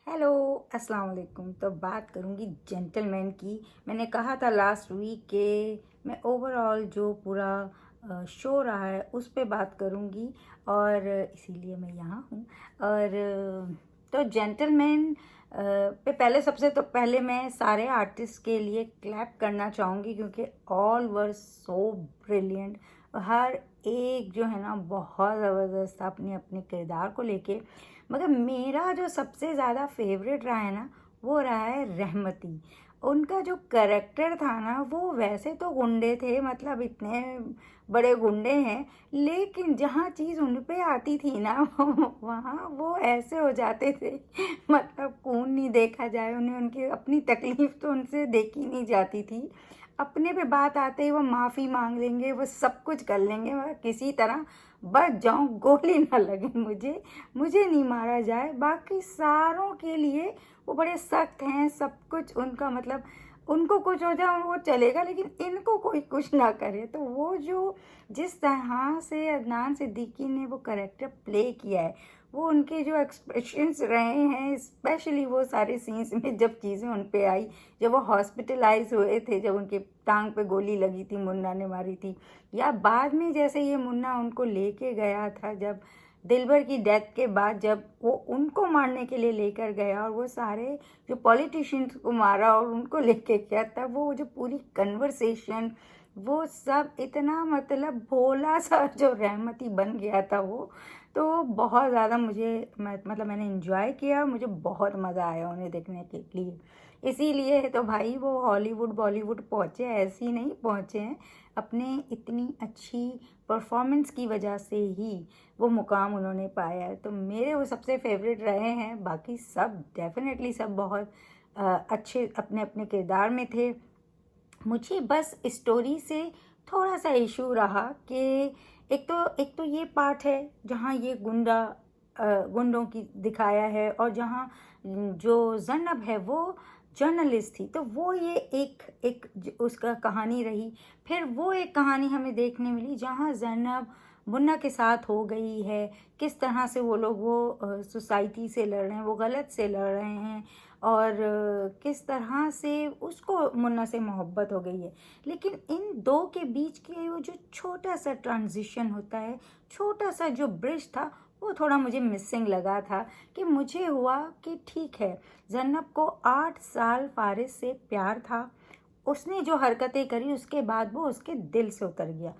Hello, अस्सलाम वालेकुम। तो बात करूँगी जेंटलमैन की। मैंने कहा था लास्ट वीक के मैं ओवरऑल जो पूरा शो रहा है उस पे बात करूँगी और इसीलिए मैं यहाँ हूँ। और तो जेंटलमैन पे पहले सबसे तो पहले मैं सारे आर्टिस्ट के लिए क्लैप करना चाहूँगी क्योंकि ऑल वर सो ब्रिलियंट। हर एक जो है ना बहुत ज़बरदस्त था अपने अपने किरदार को लेके। मगर मेरा जो सबसे ज़्यादा फेवरेट रहा है ना वो रहा है रहमती। उनका जो करेक्टर था ना वो वैसे तो गुंडे थे, मतलब इतने बड़े गुंडे हैं, लेकिन जहाँ चीज़ उन पे आती थी ना वहाँ वो ऐसे हो जाते थे मतलब खून नहीं देखा जाए उन्हें, उनकी अपनी तकलीफ तो उनसे देखी नहीं जाती थी। अपने पे बात आते ही वो माफ़ी मांग लेंगे, वो सब कुछ कर लेंगे, मगर किसी तरह बच जाऊं, गोली ना लगे मुझे, मुझे नहीं मारा जाए। बाकी सारों के लिए वो बड़े सख्त हैं, सब कुछ उनका मतलब उनको कुछ हो जाए वो चलेगा, लेकिन इनको कोई कुछ ना करे। तो वो जो जिस तरह से अदनान सिद्दीकी ने वो करेक्टर प्ले किया है, वो उनके जो एक्सप्रेशंस रहे हैं, स्पेशली वो सारे सीन्स में जब चीज़ें उन पे आई, जब वो हॉस्पिटलाइज हुए थे, जब उनकी टांग पे गोली लगी थी, मुन्ना ने मारी थी, या बाद में जैसे ये मुन्ना उनको लेके गया था, जब दिलबर की डेथ के बाद जब वो उनको मारने के लिए लेकर गया और वो सारे जो पॉलिटिशियंस को मारा और उनको लेके गया, तब वो जो पूरी कन्वर्सेशन वो सब इतना मतलब भोला सा जो रहमती बन गया था वो। तो बहुत ज़्यादा मतलब मैंने इन्जॉय किया, मुझे बहुत मज़ा आया उन्हें देखने के लिए। इसीलिए तो भाई वो हॉलीवुड बॉलीवुड पहुँचे, ऐसे ही नहीं पहुँचे हैं, अपने इतनी अच्छी परफॉर्मेंस की वजह से ही वो मुकाम उन्होंने पाया है। तो मेरे वो सबसे फेवरेट रहे हैं, बाकी सब डेफिनेटली सब बहुत अच्छे अपने अपने किरदार में थे। मुझे बस स्टोरी से थोड़ा सा इशू रहा कि एक तो ये पार्ट है जहाँ ये गुंडों की दिखाया है, और जहाँ जो जन्नब है वो जर्नलिस्ट थी, तो वो ये एक एक उसका कहानी रही। फिर वो एक कहानी हमें देखने मिली जहाँ जन्नब मुन्ना के साथ हो गई है, किस तरह से वो लोग वो सोसाइटी से लड़ रहे हैं, वो गलत से लड़ रहे हैं, और किस तरह से उसको मुन्ना से मोहब्बत हो गई है। लेकिन इन दो के बीच के वो जो छोटा सा ट्रांजिशन होता है, छोटा सा जो ब्रिज था, वो थोड़ा मुझे मिसिंग लगा था। कि मुझे हुआ कि ठीक है, जन्नब को 8 साल फारिस से प्यार था, उसने जो हरकतें करी उसके बाद वो उसके दिल से उतर गया,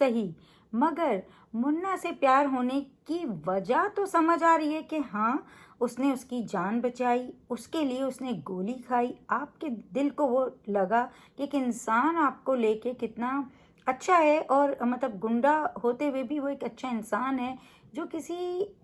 सही। मगर मुन्ना से प्यार होने की वजह तो समझ आ रही है कि हाँ, उसने उसकी जान बचाई, उसके लिए उसने गोली खाई, आपके दिल को वो लगा कि एक इंसान आपको लेके कितना अच्छा है, और मतलब गुंडा होते हुए भी वो एक अच्छा इंसान है जो किसी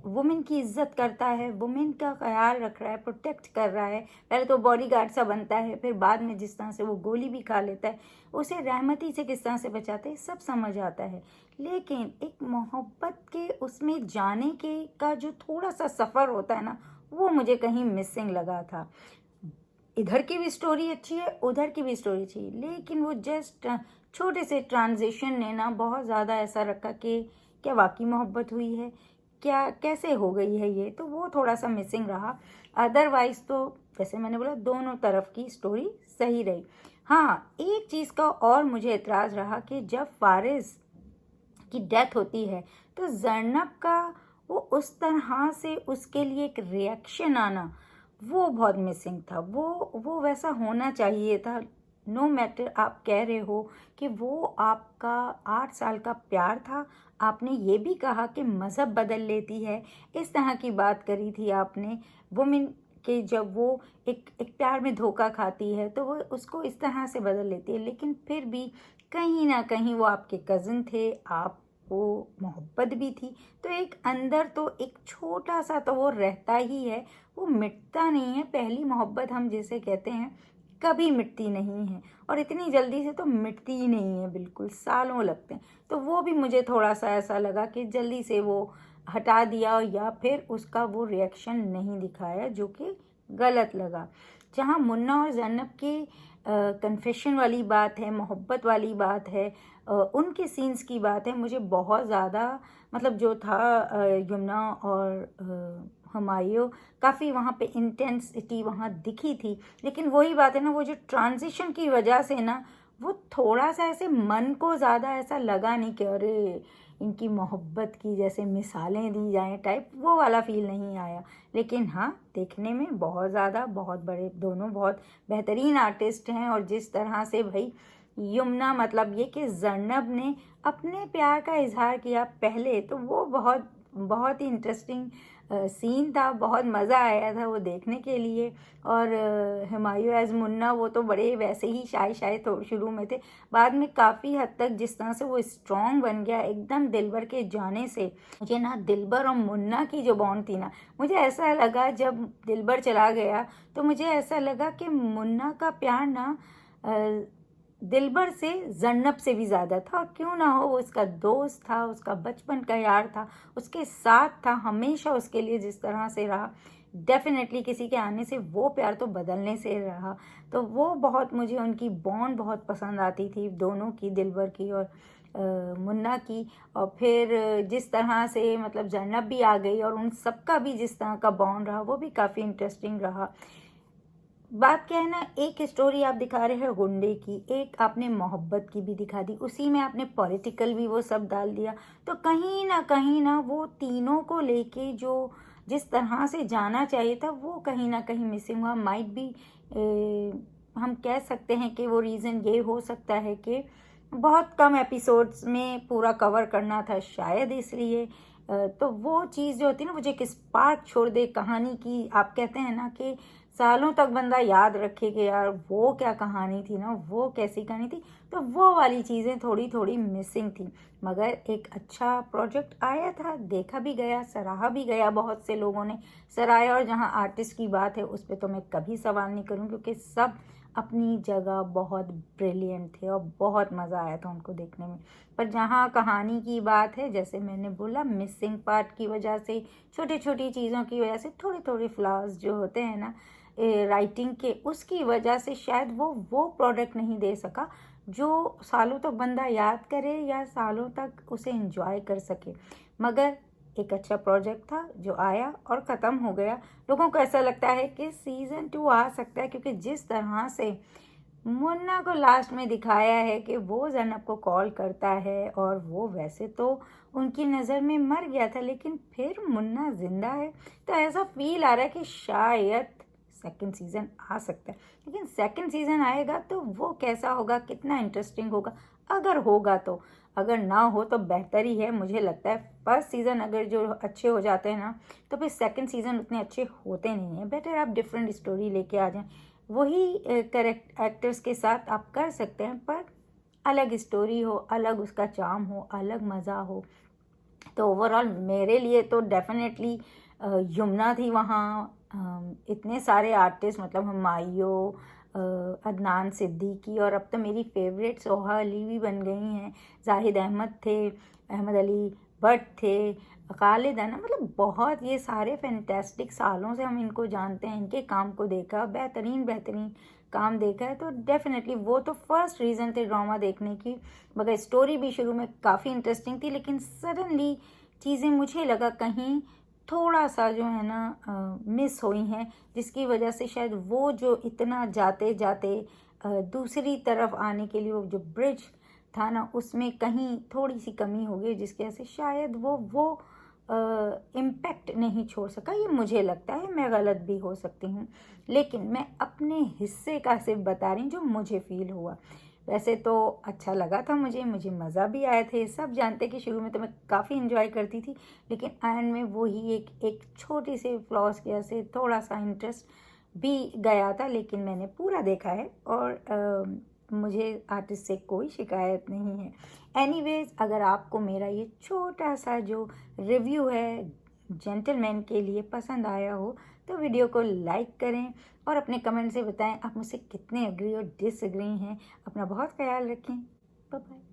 वुमेन की इज्जत करता है, वुमेन का ख्याल रख रहा है, प्रोटेक्ट कर रहा है। पहले तो बॉडीगार्ड सा बनता है, फिर बाद में जिस तरह से वो गोली भी खा लेता है, उसे रहमती से किस तरह से बचाते हैं, सब समझ आता है। लेकिन एक मोहब्बत के उसमें जाने के का जो थोड़ा सा सफ़र होता है ना, वो मुझे कहीं मिसिंग लगा था। इधर की भी स्टोरी अच्छी है, उधर की भी स्टोरी अच्छी है, लेकिन वो जस्ट छोटे से ट्रांजिशन ने ना बहुत ज़्यादा ऐसा रखा कि क्या वाकई मोहब्बत हुई है, क्या कैसे हो गई है ये, तो वो थोड़ा सा मिसिंग रहा। अदरवाइज तो जैसे मैंने बोला दोनों तरफ की स्टोरी सही रही। हाँ, एक चीज़ का और मुझे एतराज़ रहा कि जब फारिस की डेथ होती है तो जर्नब का वो उस तरह से उसके लिए एक रिएक्शन आना, वो बहुत मिसिंग था। वो वैसा होना चाहिए था। नो मैटर आप कह रहे हो कि वो आपका 8 साल का प्यार था, आपने ये भी कहा कि मज़हब बदल लेती है, इस तरह की बात करी थी आपने वुमेन के, जब वो एक प्यार में धोखा खाती है तो वो उसको इस तरह से बदल लेती है, लेकिन फिर भी कहीं ना कहीं वो आपके कज़न थे, आपको मोहब्बत भी थी। तो एक अंदर तो एक छोटा सा तो वो रहता ही है, वो मिटता नहीं है। पहली मोहब्बत हम जिसे कहते हैं कभी मिटती नहीं है, और इतनी जल्दी से तो मिटती ही नहीं है, बिल्कुल सालों लगते हैं। तो वो भी मुझे थोड़ा सा ऐसा लगा कि जल्दी से वो हटा दिया, या फिर उसका वो रिएक्शन नहीं दिखाया, जो कि गलत लगा। जहाँ मुन्ना और जन्नब की कन्फेशन वाली बात है, मोहब्बत वाली बात है, उनके सीन्स की बात है, मुझे बहुत ज़्यादा मतलब जो था यमुना और हुमायूं काफ़ी वहाँ पे इंटेंसिटी वहाँ दिखी थी, लेकिन वही बात है ना, वो जो ट्रांजिशन की वजह से ना वो थोड़ा सा ऐसे मन को ज़्यादा ऐसा लगा नहीं कि अरे इनकी मोहब्बत की जैसे मिसालें दी जाएं टाइप, वो वाला फील नहीं आया। लेकिन हाँ, देखने में बहुत ज़्यादा बहुत बड़े दोनों बहुत बेहतरीन आर्टिस्ट हैं। और जिस तरह से भाई यमुना, मतलब ये कि जर्नब ने अपने प्यार का इजहार किया पहले, तो वो बहुत बहुत ही इंटरेस्टिंग सीन था, बहुत मज़ा आया था वो देखने के लिए। और हुमायूं एज मुन्ना, वो तो बड़े वैसे ही शाय शाय तो शुरू में थे, बाद में काफ़ी हद तक जिस तरह से वो स्ट्रॉन्ग बन गया एकदम दिलबर के जाने से। मुझे ना दिलबर और मुन्ना की जो बॉन्ड थी ना, मुझे ऐसा लगा जब दिलबर चला गया तो मुझे ऐसा लगा कि मुन्ना का प्यार ना दिलबर से जन्नब से भी ज़्यादा था। क्यों ना हो, वो उसका दोस्त था, उसका बचपन का यार था, उसके साथ था, हमेशा उसके लिए जिस तरह से रहा। डेफिनेटली किसी के आने से वो प्यार तो बदलने से रहा। तो वो बहुत, मुझे उनकी बॉन्ड बहुत पसंद आती थी दोनों की, दिलबर की और मुन्ना की। और फिर जिस तरह से मतलब जन्नब भी आ गई और उन सबका भी जिस तरह का बॉन्ड रहा, वो भी काफ़ी इंटरेस्टिंग रहा। बात क्या है ना, एक स्टोरी आप दिखा रहे हैं गुंडे की, एक आपने मोहब्बत की भी दिखा दी, उसी में आपने पॉलिटिकल भी वो सब डाल दिया। तो कहीं ना वो तीनों को लेके जो जिस तरह से जाना चाहिए था, वो कहीं ना कहीं मिसिंग हुआ। माइट भी हम कह सकते हैं कि वो रीज़न ये हो सकता है कि बहुत कम एपिसोड्स में पूरा कवर करना था, शायद इसलिए। तो वो चीज़ जो होती है ना, मुझे एक स्पार्क छोड़ दे कहानी की। आप कहते हैं ना कि सालों तक बंदा याद रखे कि यार वो क्या कहानी थी ना, वो कैसी कहानी थी। तो वो वाली चीज़ें थोड़ी थोड़ी मिसिंग थी। मगर एक अच्छा प्रोजेक्ट आया था, देखा भी गया, सराहा भी गया, बहुत से लोगों ने सराहा। और जहाँ आर्टिस्ट की बात है उस पर तो मैं कभी सवाल नहीं करूँ, क्योंकि सब अपनी जगह बहुत ब्रिलियंट थे और बहुत मज़ा आया था उनको देखने में। पर जहाँ कहानी की बात है, जैसे मैंने बोला, मिसिंग पार्ट की वजह से, छोटी छोटी चीज़ों की वजह से, थोड़े थोड़े फ्लॉज जो होते हैं ना राइटिंग के, उसकी वजह से शायद वो प्रोडक्ट नहीं दे सका जो सालों तक बंदा याद करे या सालों तक उसे एंजॉय कर सके। मगर एक अच्छा प्रोजेक्ट था जो आया और ख़त्म हो गया। लोगों को ऐसा लगता है कि सीज़न 2 आ सकता है, क्योंकि जिस तरह से मुन्ना को लास्ट में दिखाया है कि वो जैनब को कॉल करता है, और वो वैसे तो उनकी नज़र में मर गया था, लेकिन फिर मुन्ना जिंदा है। तो ऐसा फील आ रहा है कि शायद सेकंड सीज़न आ सकता है। लेकिन सेकंड सीज़न आएगा तो वो कैसा होगा, कितना इंटरेस्टिंग होगा, अगर होगा तो। अगर ना हो तो बेहतर ही है, मुझे लगता है। फर्स्ट सीज़न अगर जो अच्छे हो जाते हैं ना, तो फिर सेकंड सीज़न उतने अच्छे होते नहीं हैं। बेटर आप डिफरेंट स्टोरी लेके आ जाएं, वही करेक्ट एक्टर्स के साथ आप कर सकते हैं, पर अलग स्टोरी हो, अलग उसका चार्म हो, अलग मज़ा हो। तो ओवरऑल मेरे लिए तो डेफिनेटली यमुना थी वहाँ। इतने सारे आर्टिस्ट, मतलब हुमायूं, अदनान सिद्दीकी, और अब तो मेरी फेवरेट सोहा अली भी बन गई हैं। जाहिद अहमद थे, अहमद अली भट्ट थे, खालिद है ना, मतलब बहुत, ये सारे फैंटेस्टिक, सालों से हम इनको जानते हैं, इनके काम को देखा, बेहतरीन बेहतरीन काम देखा है। तो डेफिनेटली वो तो फर्स्ट रीज़न थे ड्रामा देखने की। मगर स्टोरी भी शुरू में काफ़ी इंटरेस्टिंग थी, लेकिन सडनली चीज़ें मुझे लगा कहीं थोड़ा सा जो है ना मिस हुई हैं, जिसकी वजह से शायद वो जो इतना जाते जाते दूसरी तरफ आने के लिए वो जो ब्रिज था ना, उसमें कहीं थोड़ी सी कमी हो गई, जिसकी वजह से शायद वो इम्पैक्ट नहीं छोड़ सका। ये मुझे लगता है, मैं गलत भी हो सकती हूँ, लेकिन मैं अपने हिस्से का सिर्फ बता रही हूँ जो मुझे फील हुआ। वैसे तो अच्छा लगा था मुझे मज़ा भी आया थे। सब जानते कि शुरू में तो मैं काफ़ी इन्जॉय करती थी, लेकिन एंड में वही एक छोटी सी फ्लॉज की वजह से थोड़ा सा इंटरेस्ट भी गया था। लेकिन मैंने पूरा देखा है और मुझे आर्टिस्ट से कोई शिकायत नहीं है। एनीवेज, अगर आपको मेरा ये छोटा सा जो रिव्यू है जेंटलमैन के लिए पसंद आया हो, तो वीडियो को लाइक करें और अपने कमेंट से बताएं आप मुझसे कितने एग्री और डिसएग्री हैं। अपना बहुत ख्याल रखें। Bye bye.